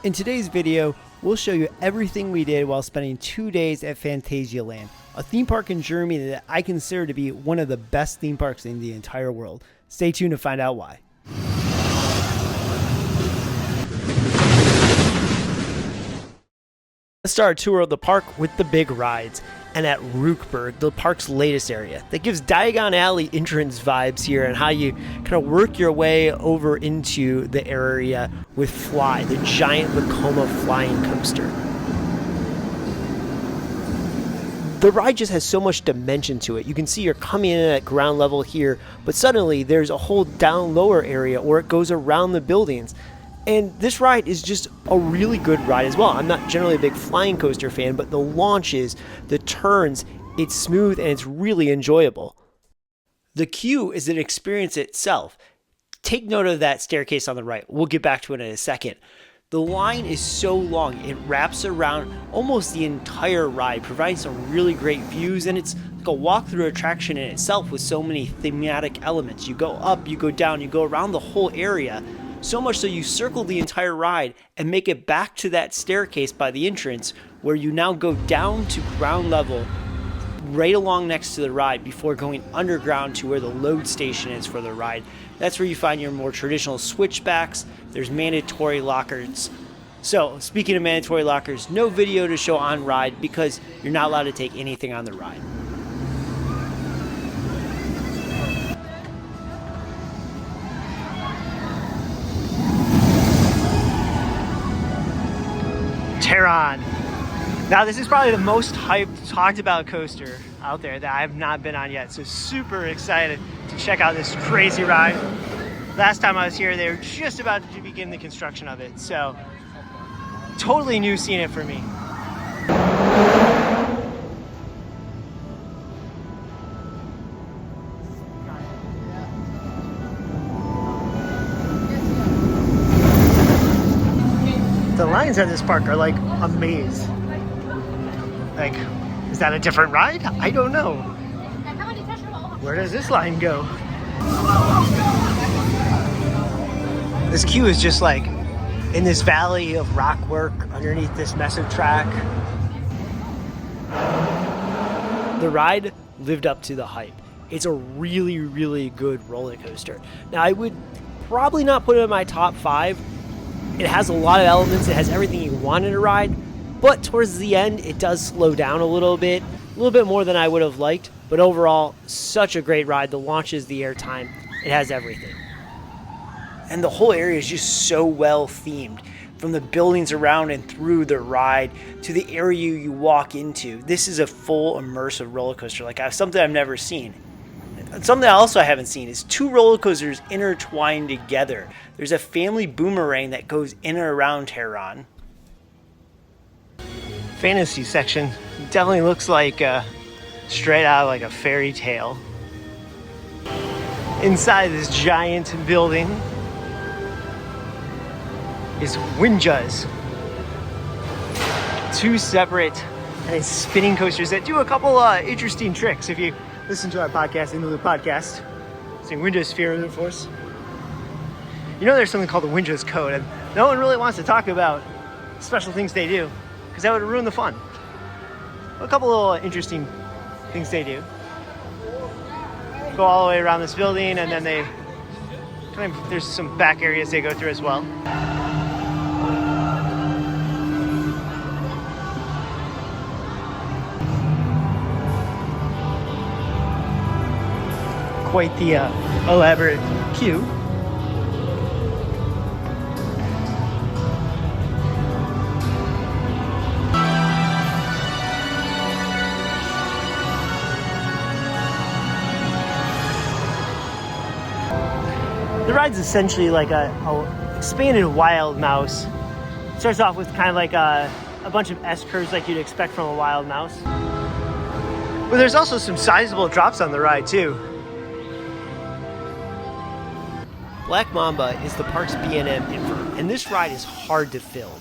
In today's video, we'll show you everything we did while spending 2 days at Phantasialand, a theme park in Germany that I consider to be one of the best theme parks in the entire world. Stay tuned to find out why. Let's start our tour of the park with the big rides, and at Rookburgh, the park's latest area. That gives Diagon Alley entrance vibes here and how you kind of work your way over into the area with Fly, the giant Vekoma flying coaster. The ride just has so much dimension to it. You can see you're coming in at ground level here, but suddenly there's a whole down lower area or it goes around the buildings. And this ride is just a really good ride as well. I'm not generally a big flying coaster fan, but the launches, the turns, it's smooth and it's really enjoyable. The queue is an experience itself. Take note of that staircase on the right. We'll get back to it in a second. The line is so long, it wraps around almost the entire ride, providing some really great views, and it's like a walkthrough attraction in itself with so many thematic elements. You go up, you go down, you go around the whole area. So much so you circle the entire ride and make it back to that staircase by the entrance where you now go down to ground level right along next to the ride before going underground to where the load station is for the ride. That's where you find your more traditional switchbacks. There's mandatory lockers. So speaking of mandatory lockers, no video to show on ride because you're not allowed to take anything on the ride. Taron. Now this is probably the most hyped, talked about coaster out there that I have not been on yet, so super excited to check out this crazy ride. Last time I was here, they were just about to begin the construction of it, so totally new seeing it for me. The lines at this park are like a maze. Like, is that a different ride? I don't know. Where does this line go? This queue is just like in this valley of rock work underneath this massive track. The ride lived up to the hype. It's a really, really good roller coaster. Now, I would probably not put it in my top 5. It has a lot of elements, it has everything you want in a ride, but towards the end it does slow down a little bit more than I would have liked, but overall, such a great ride. The launches, the airtime, it has everything. And the whole area is just so well themed, from the buildings around and through the ride to the area you walk into. This is a full immersive roller coaster, like something I've never seen. Something else I haven't seen is 2 roller coasters intertwined together. There's a family boomerang that goes in and around Taron. Fantasy section definitely looks like straight out of like a fairy tale. Inside this giant building is Windjas. 2 separate spinning coasters that do a couple interesting tricks. If you listen to our podcast, into the podcast, saying Windjas Fear of the Force. You know there's something called the Windjas Code, and no one really wants to talk about special things they do, because that would ruin the fun. A couple little interesting things they do. Go all the way around this building, and then they there's some back areas they go through as well. Quite the elaborate queue. The ride's essentially like a expanded Wild Mouse. It starts off with kind of like a bunch of S-curves like you'd expect from a Wild Mouse. But there's also some sizable drops on the ride too. Black Mamba is the park's B&M invert, and this ride is hard to film.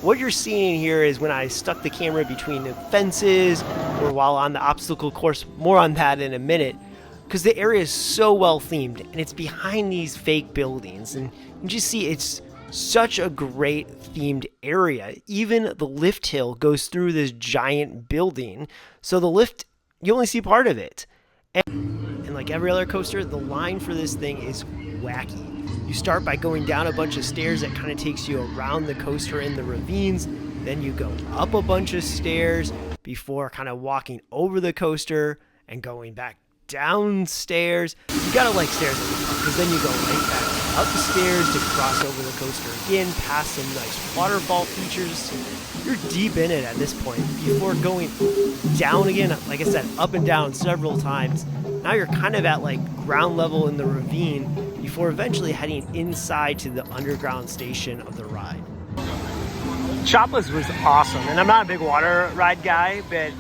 What you're seeing here is when I stuck the camera between the fences or while on the obstacle course, more on that in a minute, because the area is so well themed and it's behind these fake buildings, and you just see it's Such a great themed area. Even the lift hill goes through this giant building, so the lift, you only see part of it. And like every other coaster, the line for this thing is wacky. You start by going down a bunch of stairs that kind of takes you around the coaster in the ravines. Then you go up a bunch of stairs before kind of walking over the coaster and going back downstairs. You gotta like stairs because then you go right back up the stairs to cross over the coaster again, past some nice waterfall features. You're deep in it at this point before going down again, like I said, up and down several times. Now you're kind of at like ground level in the ravine before eventually heading inside to the underground station of the ride. Chiapas was awesome, and I'm not a big water ride guy, but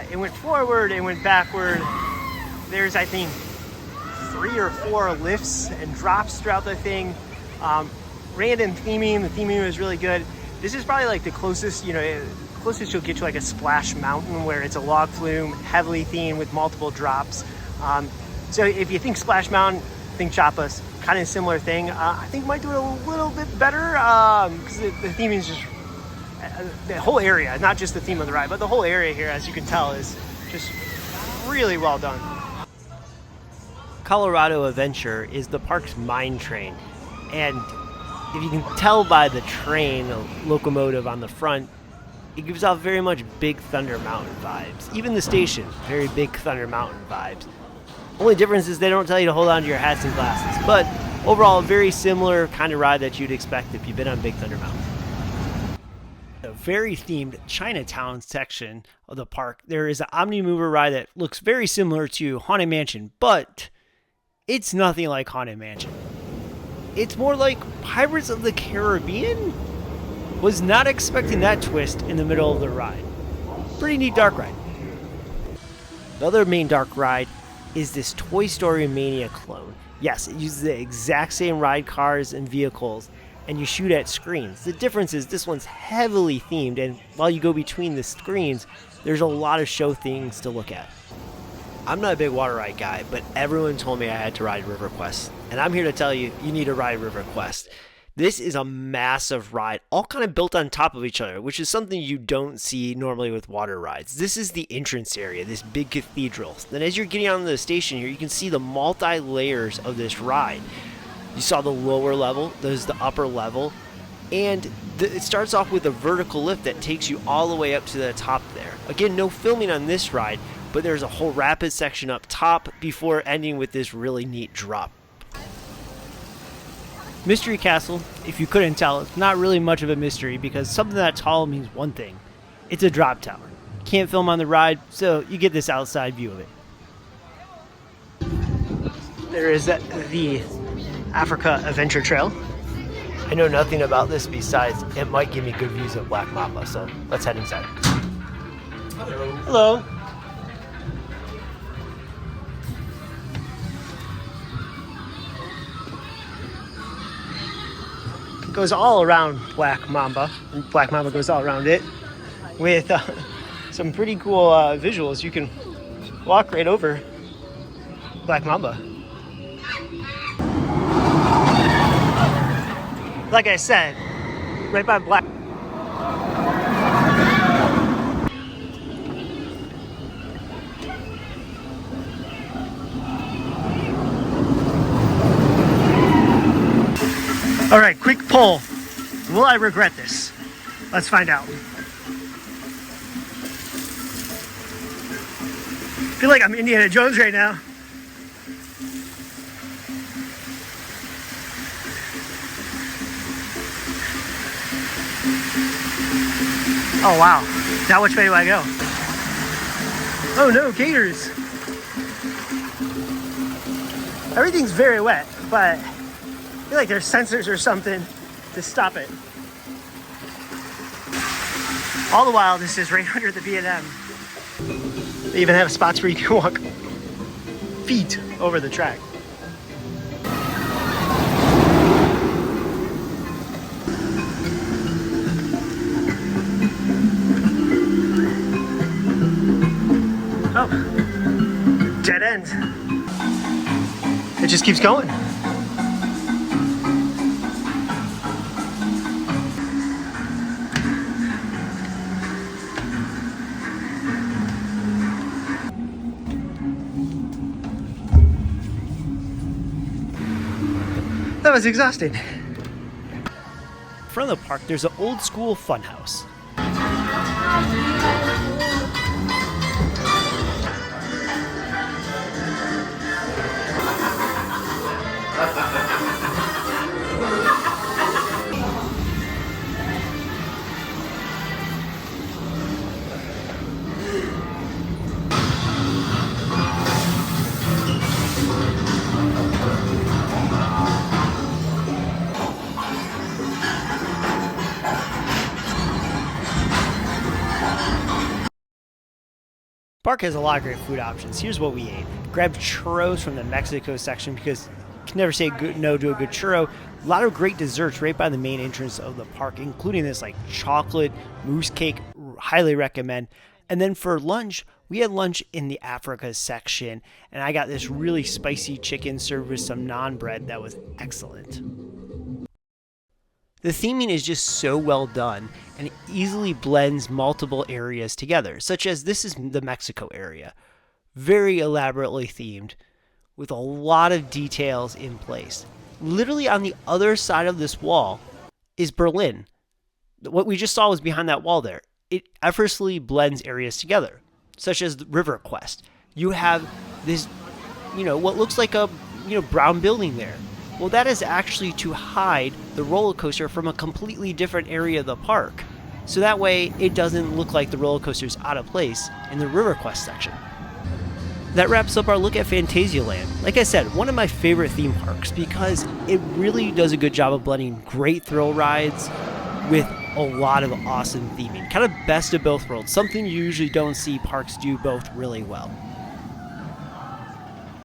it went forward, it went backward. There's, I think, 3 or 4 lifts and drops throughout the thing. Random theming, the theming was really good. This is probably like the closest, closest you'll get to like a Splash Mountain, where it's a log flume, heavily themed with multiple drops. So if you think Splash Mountain, think Chiapas, kind of similar thing. I think might do it a little bit better because the theming is just, the whole area, not just the theme of the ride, but the whole area here, as you can tell, is just really well done. Colorado Adventure is the park's mine train, and if you can tell by the train locomotive on the front, it gives off very much Big Thunder Mountain vibes. Even the station, very Big Thunder Mountain vibes. Only difference is they don't tell you to hold on to your hats and glasses, but overall a very similar kind of ride that you'd expect if you've been on Big Thunder Mountain. A very themed Chinatown section of the park, there is an Omni Mover ride that looks very similar to Haunted Mansion, but it's nothing like Haunted Mansion. It's more like Pirates of the Caribbean? Was not expecting that twist in the middle of the ride. Pretty neat dark ride. The other main dark ride is this Toy Story Mania clone. Yes, it uses the exact same ride cars and vehicles, and you shoot at screens. The difference is this one's heavily themed, and while you go between the screens, there's a lot of show things to look at. I'm not a big water ride guy, but everyone told me I had to ride River Quest, and I'm here to tell you, you need to ride River Quest. This is a massive ride, all kind of built on top of each other, which is something you don't see normally with water rides. This is the entrance area, this big cathedral. Then as you're getting onto the station here, you can see the multi-layers of this ride. You saw the lower level, there's the upper level, and it starts off with a vertical lift that takes you all the way up to the top there. Again, no filming on this ride, but there's a whole rapid section up top before ending with this really neat drop. Mystery Castle, if you couldn't tell, it's not really much of a mystery because something that tall means one thing. It's a drop tower. Can't film on the ride, so you get this outside view of it. There is the Africa Adventure Trail. I know nothing about this besides it might give me good views of Black Mamba, so let's head inside. Hello. Goes all around Black Mamba, and Black Mamba goes all around it with some pretty cool visuals. You can walk right over Black Mamba. Like I said, right by Black. All right, quick poll. Will I regret this? Let's find out. I feel like I'm Indiana Jones right now. Oh wow, now which way do I go? Oh no, gators. Everything's very wet, but I feel like there's sensors or something to stop it. All the while, this is right under the B&M. They even have spots where you can walk feet over the track. Oh, dead end. It just keeps going. was exhausting. In front of the park, there's an old school funhouse. Park has a lot of great food options. Here's what we ate. Grabbed churros from the Mexico section because you can never say no to a good churro. A lot of great desserts right by the main entrance of the park, including this like chocolate mousse cake, highly recommend. And then for lunch, we had lunch in the Africa section, and I got this really spicy chicken served with some naan bread that was excellent. The theming is just so well done, and it easily blends multiple areas together, such as this is the Mexico area. Very elaborately themed, with a lot of details in place. Literally on the other side of this wall is Berlin. What we just saw was behind that wall there. It effortlessly blends areas together, such as the River Quest. You have this, what looks like a, brown building there. Well, that is actually to hide the roller coaster from a completely different area of the park. So that way it doesn't look like the roller coaster is out of place in the River Quest section. That wraps up our look at Phantasialand. Like I said, one of my favorite theme parks because it really does a good job of blending great thrill rides with a lot of awesome theming. Kind of best of both worlds, something you usually don't see parks do both really well.